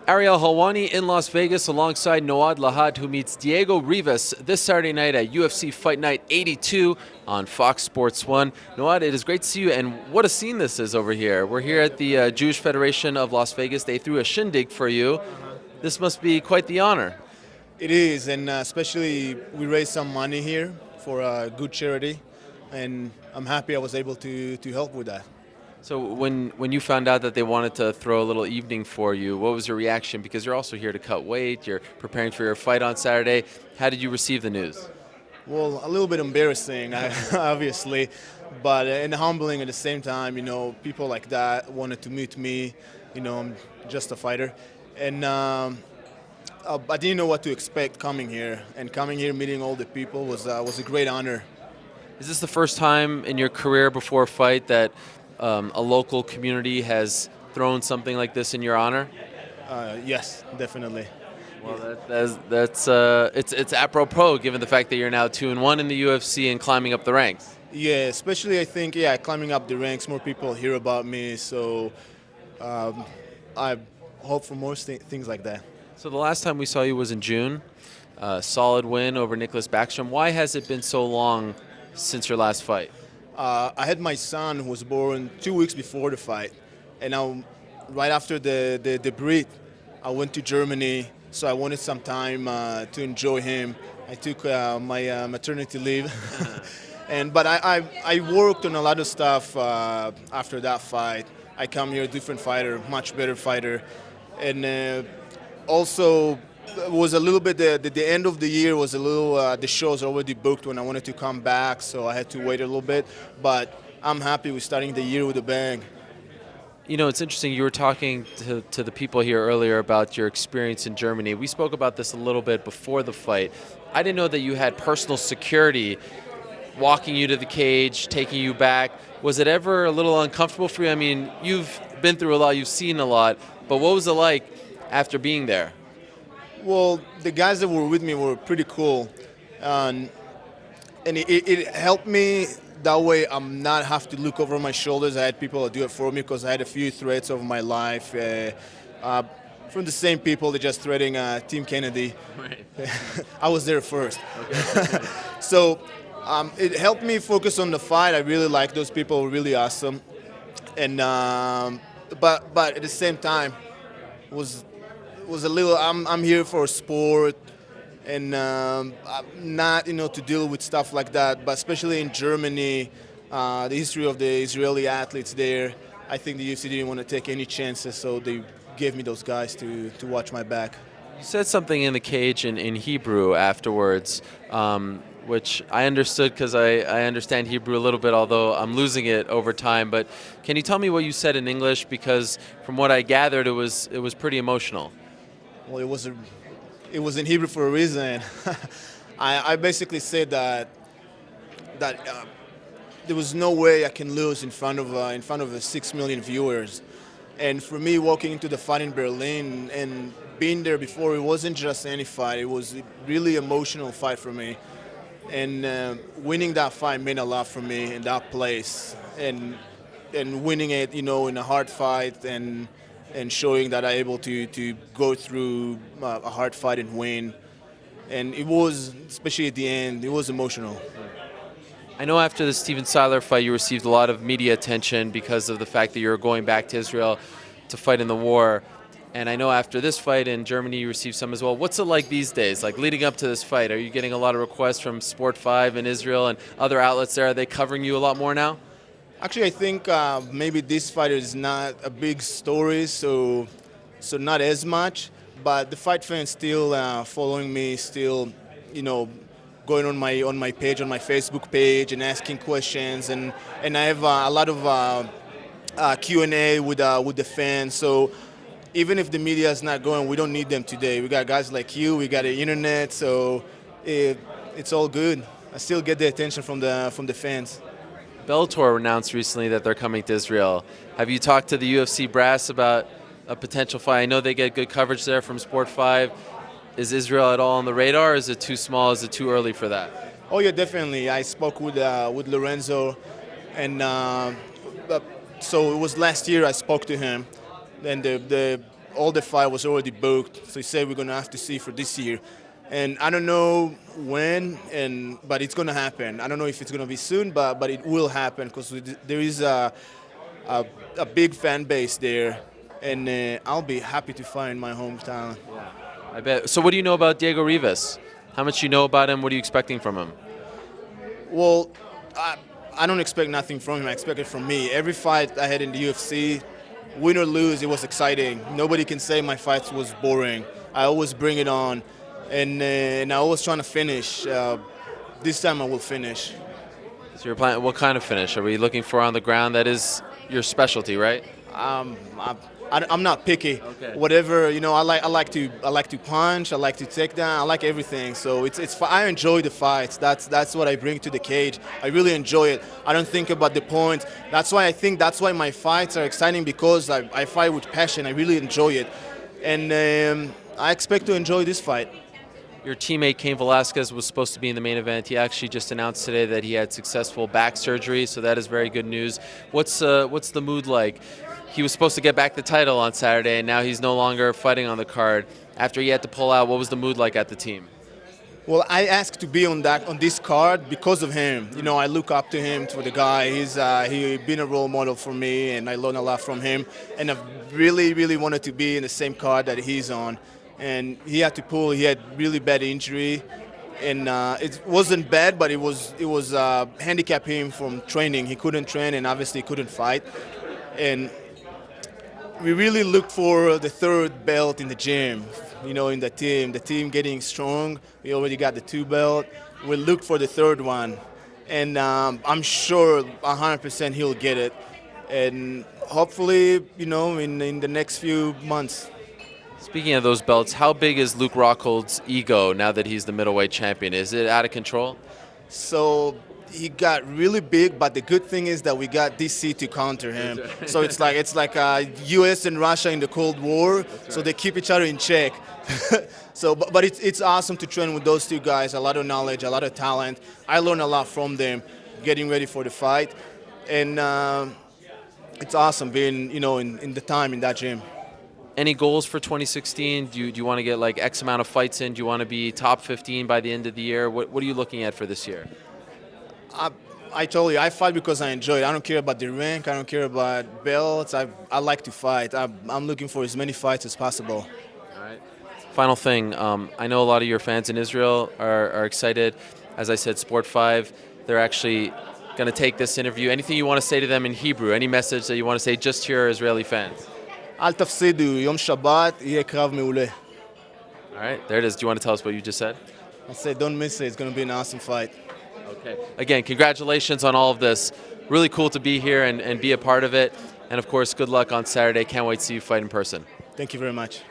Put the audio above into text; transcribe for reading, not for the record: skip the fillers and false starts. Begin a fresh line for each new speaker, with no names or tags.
Ariel Helwani in Las Vegas alongside Noad Lahat, who meets Diego Rivas this Saturday night at UFC Fight Night 82 on Fox Sports 1. Noad, it is great to see you, and what a scene this is over here. We're here at the Jewish Federation of Las Vegas. They threw a shindig for you. This must be quite the honor.
It is, and especially we raised some money here for a good charity, and I'm happy I was able to help with that.
So when you found out that they wanted to throw a little evening for you, what was your reaction? Because you're also here to cut weight, you're preparing for your fight on Saturday. How did you receive the news?
Well, a little bit embarrassing, obviously, but and humbling at the same time. People like that wanted to meet me. I'm just a fighter, and I didn't know what to expect coming here. And coming here, meeting all the people was a great honor.
Is this the first time in your career before a fight that a local community has thrown something like this in your honor?
Yes, definitely.
Well, it's apropos given the fact that you're now 2-1 in the UFC and climbing up the ranks.
Yeah, especially I think climbing up the ranks, more people hear about me. So I hope for more things like that.
So the last time we saw you was in June. Solid win over Nicholas Backstrom. Why has it been so long since your last fight?
I had my son who was born 2 weeks before the fight, and right after the breed, I went to Germany. So I wanted some time to enjoy him. I took my maternity leave, but I worked on a lot of stuff after that fight. I come here a different fighter, much better fighter, and also it was a little bit the end of the year was a little the shows already booked when I wanted to come back, so I had to wait a little bit. But I'm happy with starting the year with a bang.
It's interesting. You were talking to the people here earlier about your experience in Germany. We spoke about this a little bit before the fight. I didn't know that you had personal security walking you to the cage, taking you back. Was it ever a little uncomfortable for you? I mean, you've been through a lot, you've seen a lot, but what was it like after being there?
Well, the guys that were with me were pretty cool, and it helped me. That way, I'm not have to look over my shoulders. I had people that do it for me because I had a few threats over my life from the same people that just threatening Team Kennedy.
Right.
I was there first.
Okay.
So it helped me focus on the fight. I really like those people, were really awesome, and but at the same time, was a little. I'm here for sport, and not to deal with stuff like that. But especially in Germany, the history of the Israeli athletes there, I think the UFC didn't want to take any chances, so they gave me those guys to watch my back.
You said something in the cage in Hebrew afterwards, which I understood because I understand Hebrew a little bit, although I'm losing it over time. But can you tell me what you said in English? Because from what I gathered, it was pretty emotional.
Well, it was in Hebrew for a reason. I basically said that there was no way I can lose in front of 6 million viewers. And for me, walking into the fight in Berlin and being there before, it wasn't just any fight. It was a really emotional fight for me. And winning that fight meant a lot for me in that place. And winning it, in a hard fight and showing that I'm able to go through a hard fight and win. And it was, especially at the end, it was emotional.
I know after the Steven Siler fight, you received a lot of media attention because of the fact that you were going back to Israel to fight in the war. And I know after this fight in Germany, you received some as well. What's it like these days, like leading up to this fight? Are you getting a lot of requests from Sport 5 in Israel and other outlets there? Are they covering you a lot more now?
Actually, I think maybe this fight is not a big story, so not as much. But the fight fans still following me, still, going on my page, on my Facebook page, and asking questions, and I have a lot of Q&A with the fans. So even if the media is not going, we don't need them today. We got guys like you, we got the internet, so it's all good. I still get the attention from the fans.
Bellator announced recently that they're coming to Israel. Have you talked to the UFC brass about a potential fight? I know they get good coverage there from Sport 5. Is Israel at all on the radar, or is it too small? Is it too early for that?
Oh, yeah, definitely. I spoke with Lorenzo, and so it was last year I spoke to him. And all the fight was already booked. So he said we're gonna have to see for this year, and I don't know when, but it's gonna happen. I don't know if it's gonna be soon, but it will happen because there is a big fan base there, and I'll be happy to fight in my hometown.
I bet. So what do you know about Diego Rivas? How much you know about him? What are you expecting from him?
Well, I don't expect nothing from him. I expect it from me. Every fight I had in the UFC, win or lose, it was exciting. Nobody can say my fights was boring. I always bring it on, and I always trying to finish. This time I will finish.
So you're planning, what kind of finish? Are we looking for on the ground? That is your specialty, right?
I'm not picky.
Okay.
Whatever, I like to punch. I like to take down. I like everything. So I enjoy the fights. That's what I bring to the cage. I really enjoy it. I don't think about the points. That's why my fights are exciting, because I fight with passion. I really enjoy it, and I expect to enjoy this fight.
Your teammate Cain Velasquez was supposed to be in the main event. He actually just announced today that he had successful back surgery, so that is very good news. What's the mood like? He was supposed to get back the title on Saturday, and now he's no longer fighting on the card. After he had to pull out, what was the mood like at the team?
Well, I asked to be on this card because of him. I look up to him, to the guy. He been a role model for me, and I learned a lot from him. And I really, really wanted to be in the same card that he's on. And he had to pull. He had really bad injury, and it wasn't bad, but it was handicap him from training. He couldn't train, and obviously couldn't fight. And we really looked for the third belt in the gym, in the team getting strong. We already got the 2 belt. We looked for the third one, and I'm sure 100% he'll get it, and hopefully, in the next few months.
Speaking of those belts, how big is Luke Rockhold's ego now that he's the middleweight champion? Is it out of control?
So he got really big, but the good thing is that we got DC to counter him.
Right.
So it's like U.S. and Russia in the Cold War.
Right.
So they keep each other in check. So, but it's awesome to train with those two guys. A lot of knowledge, a lot of talent. I learned a lot from them, getting ready for the fight, and it's awesome being in the time in that gym.
Any goals for 2016? Do you want to get like X amount of fights in? Do you want to be top 15 by the end of the year? What are you looking at for this year?
I told you, I fight because I enjoy it. I don't care about the rank. I don't care about belts. I like to fight. I'm looking for as many fights as possible.
All right. Final thing. I know a lot of your fans in Israel are excited. As I said, Sport 5, they're actually going to take this interview. Anything you want to say to them in Hebrew? Any message that you want to say just to your Israeli fans?
אל תפסידו, יום שבת יהיה קרב מעולה.
All right, there it is. Do you want to tell us what you just said?
I said, don't miss it. It's going to be an awesome fight.
Okay. Again, congratulations on all of this. Really cool to be here and be a part of it. And, of course, good luck on Saturday. Can't wait to see you fight in person.
Thank you very much.